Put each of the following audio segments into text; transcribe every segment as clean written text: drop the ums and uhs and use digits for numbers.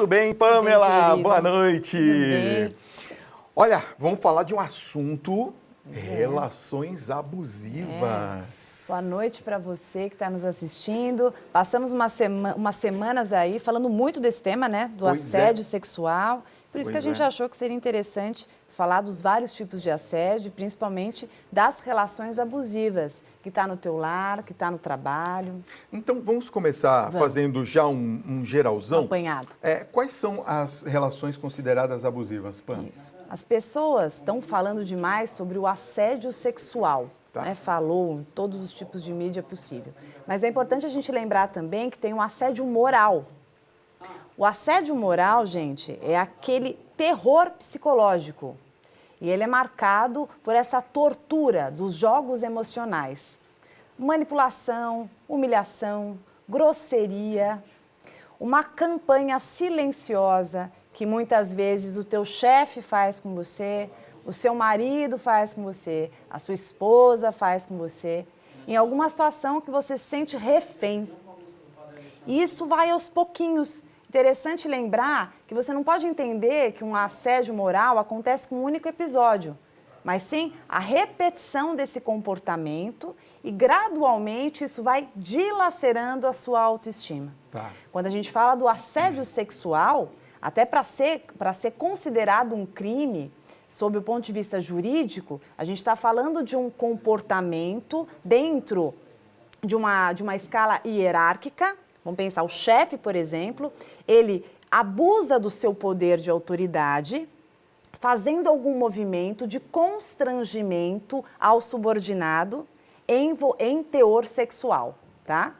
Tudo bem, Pamela? Tudo bem, boa noite. Tudo bem. Olha, vamos falar de um assunto, relações abusivas. Boa noite para você que está nos assistindo. Passamos umas semanas aí falando muito desse tema, né? Do assédio sexual. Por isso que a gente achou que seria interessante falar dos vários tipos de assédio, principalmente das relações abusivas, que está no teu lar, que está no trabalho. Então, vamos começar fazendo já um geralzão. Apanhado. Quais são as relações consideradas abusivas, Pam? Isso. As pessoas estão falando demais sobre o assédio sexual. Né? Falou em todos os tipos de mídia possível. Mas é importante a gente lembrar também que tem um assédio moral. O assédio moral, gente, é aquele terror psicológico. E ele é marcado por essa tortura dos jogos emocionais. Manipulação, humilhação, grosseria, uma campanha silenciosa que muitas vezes o teu chefe faz com você, o seu marido faz com você, a sua esposa faz com você, em alguma situação que você se sente refém. E isso vai aos pouquinhos. Interessante lembrar que você não pode entender que um assédio moral acontece com um único episódio, mas sim a repetição desse comportamento e gradualmente isso vai dilacerando a sua autoestima. Quando a gente fala do assédio sexual, até para ser considerado um crime, sob o ponto de vista jurídico, a gente está falando de um comportamento dentro de uma escala hierárquica. Vamos pensar, o chefe, por exemplo, ele abusa do seu poder de autoridade, fazendo algum movimento de constrangimento ao subordinado em teor sexual, tá?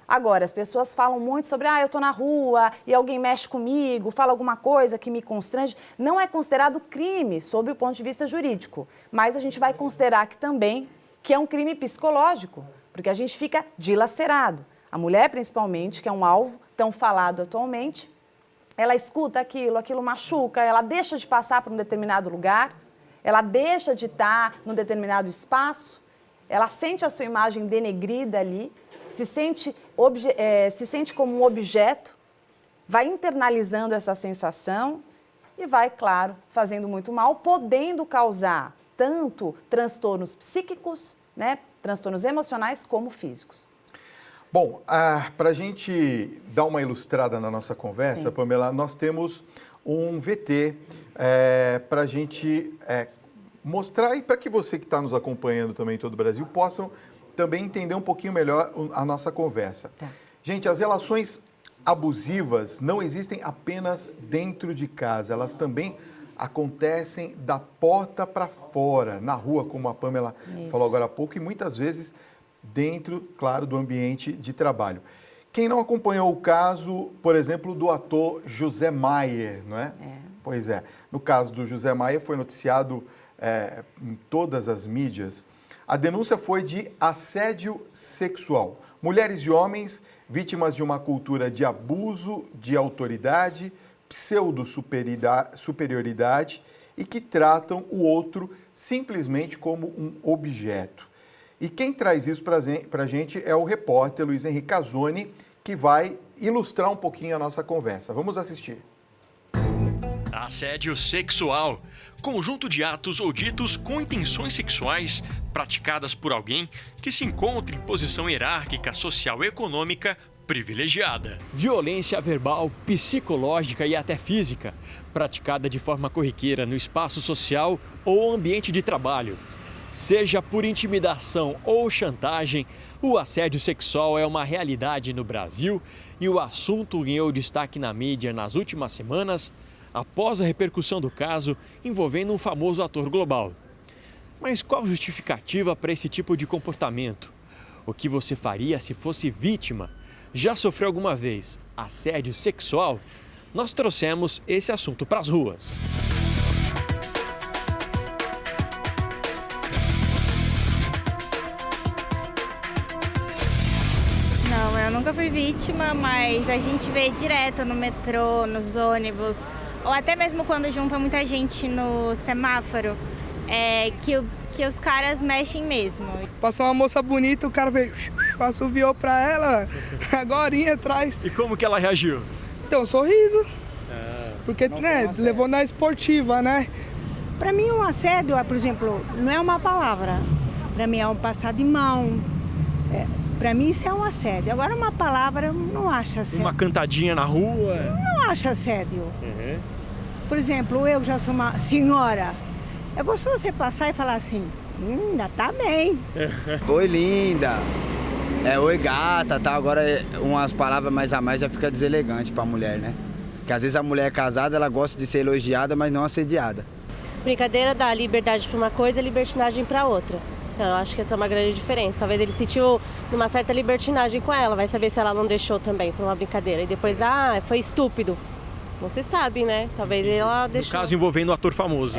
Agora, as pessoas falam muito sobre, eu tô na rua e alguém mexe comigo, fala alguma coisa que me constrange. Não é considerado crime sob o ponto de vista jurídico, mas a gente vai considerar que é um crime psicológico, porque a gente fica dilacerado. A mulher, principalmente, que é um alvo tão falado atualmente, ela escuta aquilo machuca, ela deixa de passar por um determinado lugar, ela deixa de estar num determinado espaço, ela sente a sua imagem denegrida ali, se sente como um objeto, vai internalizando essa sensação e vai, claro, fazendo muito mal, podendo causar tanto transtornos psíquicos, né, transtornos emocionais, como físicos. Bom, para a gente dar uma ilustrada na nossa conversa, Pamela, nós temos um VT para a gente mostrar e para que você que está nos acompanhando também em todo o Brasil possam também entender um pouquinho melhor a nossa conversa. Gente, as relações abusivas não existem apenas dentro de casa, elas também acontecem da porta para fora, na rua, como a Pamela falou agora há pouco, e muitas vezes dentro, claro, do ambiente de trabalho. Quem não acompanhou o caso, por exemplo, do ator José Maier, não é? Pois é. No caso do José Maier, foi noticiado em todas as mídias. A denúncia foi de assédio sexual. Mulheres e homens vítimas de uma cultura de abuso de autoridade, pseudo-superioridade e que tratam o outro simplesmente como um objeto. E quem traz isso para a gente é o repórter Luiz Henrique Casoni, que vai ilustrar um pouquinho a nossa conversa. Vamos assistir. Assédio sexual. Conjunto de atos ou ditos com intenções sexuais praticadas por alguém que se encontra em posição hierárquica, social e econômica privilegiada. Violência verbal, psicológica e até física, praticada de forma corriqueira no espaço social ou ambiente de trabalho. Seja por intimidação ou chantagem, o assédio sexual é uma realidade no Brasil e o assunto ganhou destaque na mídia nas últimas semanas, após a repercussão do caso envolvendo um famoso ator global. Mas qual a justificativa para esse tipo de comportamento? O que você faria se fosse vítima? Já sofreu alguma vez assédio sexual? Nós trouxemos esse assunto para as ruas. Não, eu nunca fui vítima, mas a gente vê direto no metrô, nos ônibus, ou até mesmo quando junta muita gente no semáforo, que os caras mexem mesmo. Passou uma moça bonita, o cara veio, assoviou pra ela, agorinha atrás. E como que ela reagiu? Deu um sorriso. Porque, né, levou na esportiva, né? Para mim, um assédio, por exemplo, não é uma palavra. Para mim, é um passar de mão. Para mim, isso é um assédio. Agora, uma palavra, eu não acho assédio. Uma cantadinha na rua? Não acho assédio. Por exemplo, eu já sou uma senhora. É gostoso você passar e falar assim, ainda tá bem. Oi, linda. Oi, gata, tá? Agora, umas palavras mais a mais já fica deselegante pra mulher, né? Porque às vezes a mulher é casada, ela gosta de ser elogiada, mas não assediada. Brincadeira dá liberdade para uma coisa e libertinagem para outra. Então, eu acho que essa é uma grande diferença. Talvez ele sentiu uma certa libertinagem com ela, vai saber se ela não deixou também por uma brincadeira. E depois, foi estúpido. Não se sabe, né? Talvez ela deixou. No caso envolvendo um ator famoso.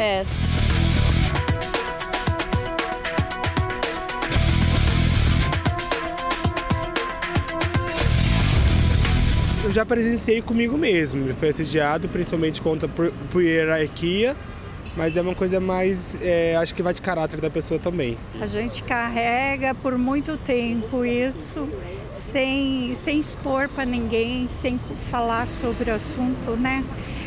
Eu já presenciei comigo mesmo. Ele foi assediado, principalmente por hierarquia. Mas é uma coisa mais, acho que vai de caráter da pessoa também. A gente carrega por muito tempo isso, sem expor para ninguém, sem falar sobre o assunto, né?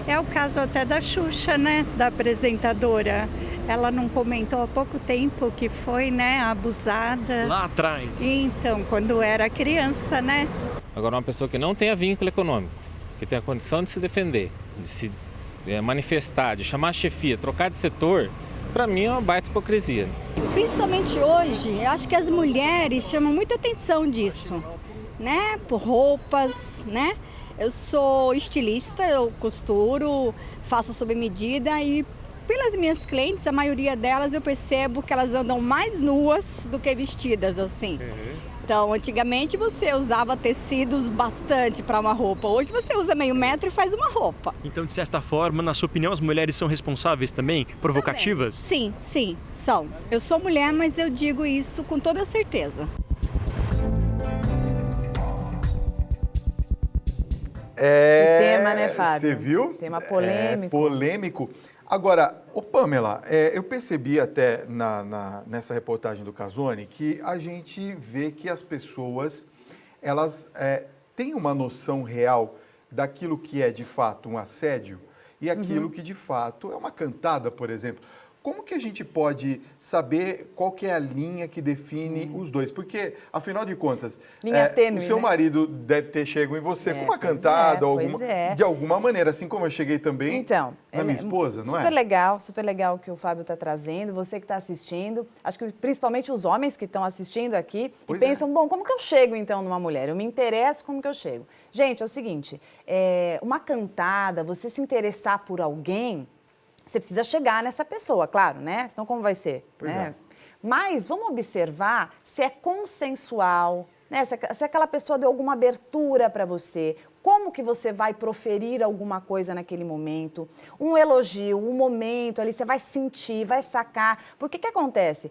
É o caso até da Xuxa, né? Da apresentadora. Ela não comentou há pouco tempo que foi, né, abusada. Lá atrás. Então, quando era criança, né? Agora, uma pessoa que não tenha vínculo econômico, que tenha condição de se defender, de se manifestar, de chamar a chefia, trocar de setor, para mim é uma baita hipocrisia. Principalmente hoje, eu acho que as mulheres chamam muita atenção disso, né? Por roupas, né? Eu sou estilista, eu costuro, faço sob medida e pelas minhas clientes, a maioria delas eu percebo que elas andam mais nuas do que vestidas, assim. Então, antigamente você usava tecidos bastante para uma roupa. Hoje você usa meio metro e faz uma roupa. Então, de certa forma, na sua opinião, as mulheres são responsáveis também? Provocativas? Sim, são. Eu sou mulher, mas eu digo isso com toda certeza. Que tema, né, Fábio? Você viu? Tema polêmico. Polêmico. Agora, Pamela, eu percebi até nessa reportagem do Casoni que a gente vê que as pessoas, elas têm uma noção real daquilo que é de fato um assédio e aquilo que de fato é uma cantada, por exemplo. Como que a gente pode saber qual que é a linha que define os dois? Porque, afinal de contas, linha tênue, o seu marido deve ter chegado em você com uma cantada, de alguma maneira, assim como eu cheguei também na minha esposa, não é? Super legal o que o Fábio está trazendo, você que está assistindo, acho que principalmente os homens que estão assistindo aqui, e pensam, bom, como que eu chego então numa mulher? Eu me interesso, como que eu chego? Gente, é o seguinte, uma cantada, você se interessar por alguém, você precisa chegar nessa pessoa, claro, né? Senão como vai ser? Né? Mas vamos observar se é consensual, né? Se aquela pessoa deu alguma abertura para você, como que você vai proferir alguma coisa naquele momento, um elogio, um momento ali, você vai sentir, vai sacar. Porque o que acontece?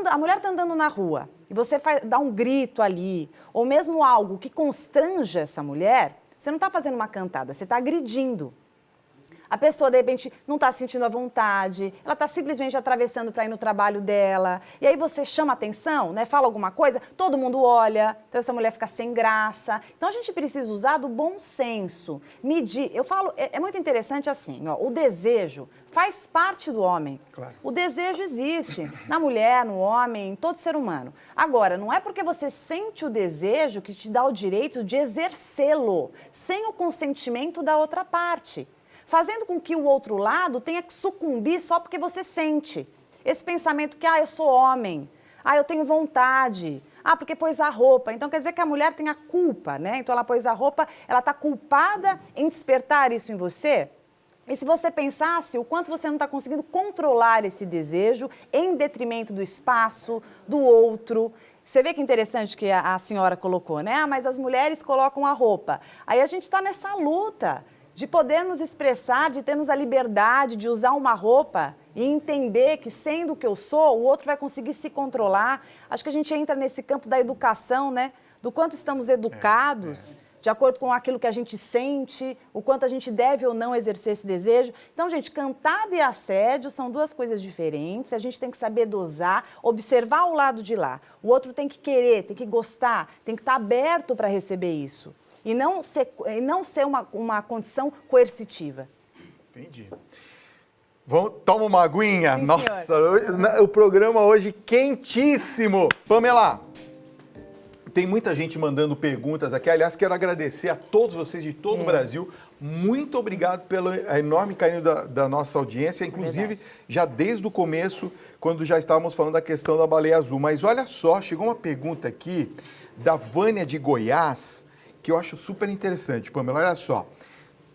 A mulher está andando na rua e você dá um grito ali, ou mesmo algo que constranja essa mulher, você não está fazendo uma cantada, você está agredindo. A pessoa, de repente, não está sentindo a vontade, ela está simplesmente atravessando para ir no trabalho dela. E aí você chama atenção, né? Fala alguma coisa, todo mundo olha, então essa mulher fica sem graça. Então a gente precisa usar do bom senso, medir. Eu falo, é muito interessante assim, o desejo faz parte do homem. Claro. O desejo existe na mulher, no homem, em todo ser humano. Agora, não é porque você sente o desejo que te dá o direito de exercê-lo sem o consentimento da outra parte, fazendo com que o outro lado tenha que sucumbir só porque você sente. Esse pensamento que, eu sou homem, eu tenho vontade, porque pôs a roupa. Então, quer dizer que a mulher tem a culpa, né? Então, ela pôs a roupa, ela está culpada em despertar isso em você? E se você pensasse o quanto você não está conseguindo controlar esse desejo em detrimento do espaço, do outro. Você vê que interessante que a senhora colocou, né? Mas as mulheres colocam a roupa. Aí a gente está nessa luta de podermos expressar, de termos a liberdade de usar uma roupa e entender que, sendo o que eu sou, o outro vai conseguir se controlar. Acho que a gente entra nesse campo da educação, né? Do quanto estamos educados, de acordo com aquilo que a gente sente, o quanto a gente deve ou não exercer esse desejo. Então, gente, cantada e assédio são duas coisas diferentes, a gente tem que saber dosar, observar o lado de lá. O outro tem que querer, tem que gostar, tem que estar aberto para receber isso. E não ser uma condição coercitiva. Entendi. Toma uma aguinha. Sim, Nossa, senhor. o programa hoje quentíssimo. Pamela, tem muita gente mandando perguntas aqui. Aliás, quero agradecer a todos vocês de todo o Brasil. Muito obrigado pelo enorme carinho da nossa audiência, inclusive já desde o começo, quando já estávamos falando da questão da baleia azul. Mas olha só, chegou uma pergunta aqui da Vânia de Goiás, que eu acho super interessante, Pamela. Olha só,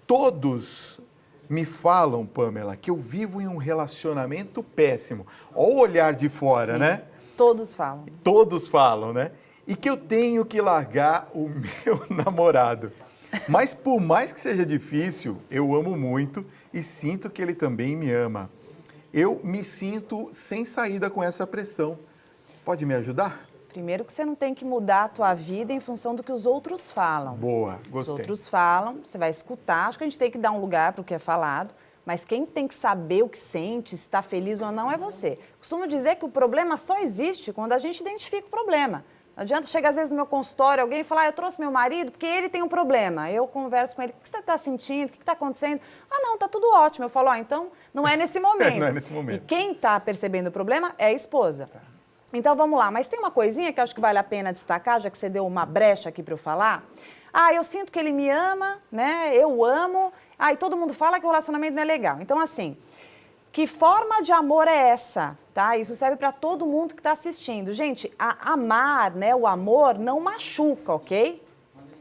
todos me falam, Pamela, que eu vivo em um relacionamento péssimo. Olha o olhar de fora, né? Todos falam. Todos falam, né? E que eu tenho que largar o meu namorado. Mas por mais que seja difícil, eu amo muito e sinto que ele também me ama. Eu me sinto sem saída com essa pressão. Pode me ajudar? Primeiro que você não tem que mudar a tua vida em função do que os outros falam. Boa, gostei. Os outros falam, você vai escutar. Acho que a gente tem que dar um lugar para o que é falado. Mas quem tem que saber o que sente, se está feliz ou não, é você. Costumo dizer que o problema só existe quando a gente identifica o problema. Não adianta chegar às vezes no meu consultório, alguém falar, eu trouxe meu marido porque ele tem um problema. Eu converso com ele, o que você está sentindo, o que está acontecendo? Ah, não, está tudo ótimo. Eu falo, então não é nesse momento. Não é nesse momento. E quem está percebendo o problema é a esposa. Então vamos lá, mas tem uma coisinha que eu acho que vale a pena destacar, já que você deu uma brecha aqui para eu falar. Ah, eu sinto que ele me ama, né? Eu amo. Ah, e todo mundo fala que o relacionamento não é legal. Então, assim, que forma de amor é essa? Tá? Isso serve para todo mundo que está assistindo. Gente, amar, né? O amor não machuca, ok?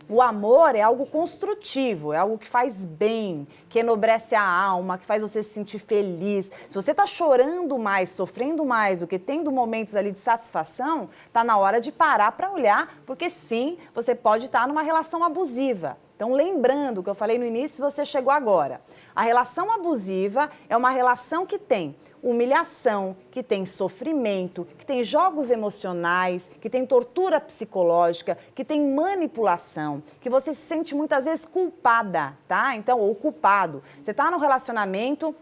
O amor é algo construtivo, é algo que faz bem, que enobrece a alma, que faz você se sentir feliz. Se você está chorando mais, sofrendo mais do que tendo momentos ali de satisfação, está na hora de parar para olhar, porque sim, você pode estar numa relação abusiva. Então, lembrando o que eu falei no início, você chegou agora. A relação abusiva é uma relação que tem humilhação, que tem sofrimento, que tem jogos emocionais, que tem tortura psicológica, que tem manipulação, que você se sente muitas vezes culpada, tá? Então, ou culpado. Você está num relacionamento,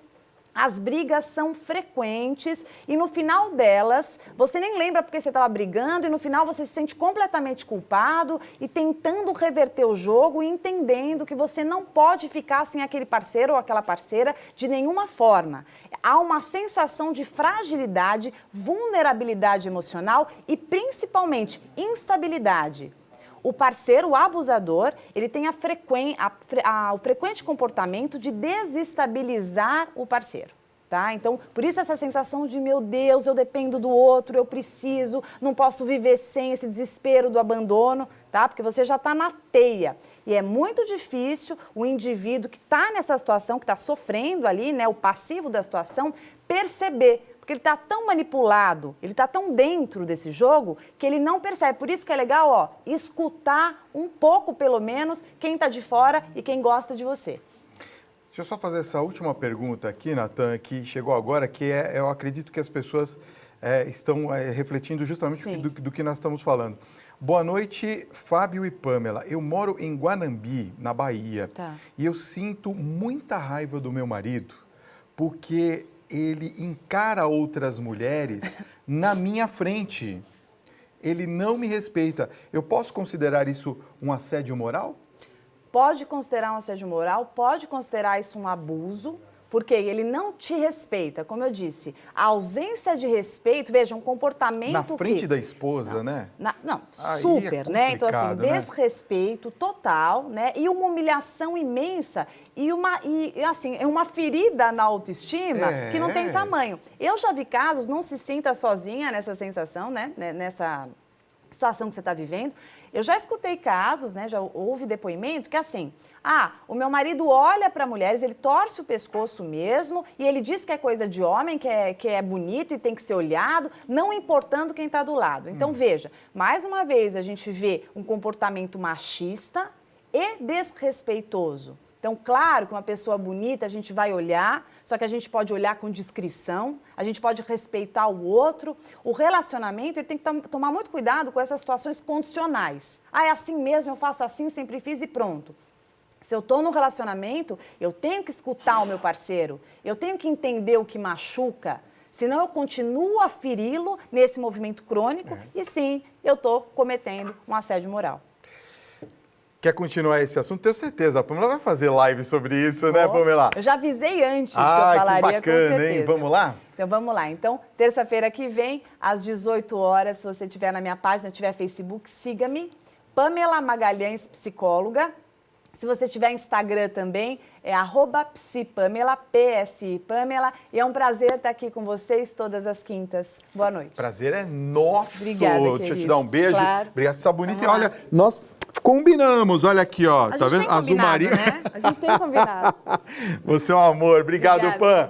as brigas são frequentes e no final delas, você nem lembra porque você estava brigando e no final você se sente completamente culpado e tentando reverter o jogo e entendendo que você não pode ficar sem aquele parceiro ou aquela parceira de nenhuma forma. Há uma sensação de fragilidade, vulnerabilidade emocional e principalmente instabilidade. O parceiro, o abusador, ele tem o frequente comportamento de desestabilizar o parceiro, tá? Então, por isso essa sensação de, meu Deus, eu dependo do outro, eu preciso, não posso viver sem esse desespero do abandono, tá? Porque você já está na teia. E é muito difícil o indivíduo que está nessa situação, que está sofrendo ali, né, o passivo da situação, perceber. Porque ele está tão manipulado, ele está tão dentro desse jogo, que ele não percebe. Por isso que é legal, ó, escutar um pouco, pelo menos, quem está de fora e quem gosta de você. Deixa eu só fazer essa última pergunta aqui, Natan, que chegou agora, que eu acredito que as pessoas estão refletindo justamente do que nós estamos falando. Boa noite, Fábio e Pamela. Eu moro em Guanambi, na Bahia, e eu sinto muita raiva do meu marido, porque ele encara outras mulheres na minha frente. Ele não me respeita. Eu posso considerar isso um assédio moral? Pode considerar um assédio moral, pode considerar isso um abuso, porque ele não te respeita. Como eu disse, a ausência de respeito, veja, um comportamento na frente da esposa, né? Não, super, né? Então, assim, desrespeito total, né? E uma humilhação imensa e uma ferida na autoestima que não tem tamanho. Eu já vi casos, não se sinta sozinha nessa sensação, né? Nessa situação que você está vivendo. Eu já escutei casos, né, já houve depoimento que assim, o meu marido olha para mulheres, ele torce o pescoço mesmo e ele diz que é coisa de homem, que é bonito e tem que ser olhado, não importando quem está do lado. Então, veja, mais uma vez a gente vê um comportamento machista e desrespeitoso. Então, claro que uma pessoa bonita a gente vai olhar, só que a gente pode olhar com discrição, a gente pode respeitar o outro. O relacionamento ele tem que tomar muito cuidado com essas situações condicionais. É assim mesmo, eu faço assim, sempre fiz e pronto. Se eu estou num relacionamento, eu tenho que escutar o meu parceiro, eu tenho que entender o que machuca, senão eu continuo a feri-lo nesse movimento crônico e sim, eu estou cometendo um assédio moral. Quer continuar esse assunto? Tenho certeza. A Pamela vai fazer live sobre isso, né, Pamela? Eu já avisei antes que eu falaria, que bacana, com certeza. Hein? Vamos lá? Então, vamos lá. Então, terça-feira que vem, às 18 horas, se você estiver na minha página, tiver Facebook, siga-me. Pamela Magalhães, psicóloga. Se você tiver Instagram também, é @psipamela, PSI Pamela. E é um prazer estar aqui com vocês todas as quintas. Boa noite. Prazer é nosso. Obrigada, Deixa eu te querido. dar um beijo. Claro. Obrigado, você tá bonita. E Vamos lá. olha, nós combinamos. Olha aqui, ó. A Tá gente vendo? tem combinado, né? A gente tem combinado. Você é um amor. Obrigado, Obrigada. Pam.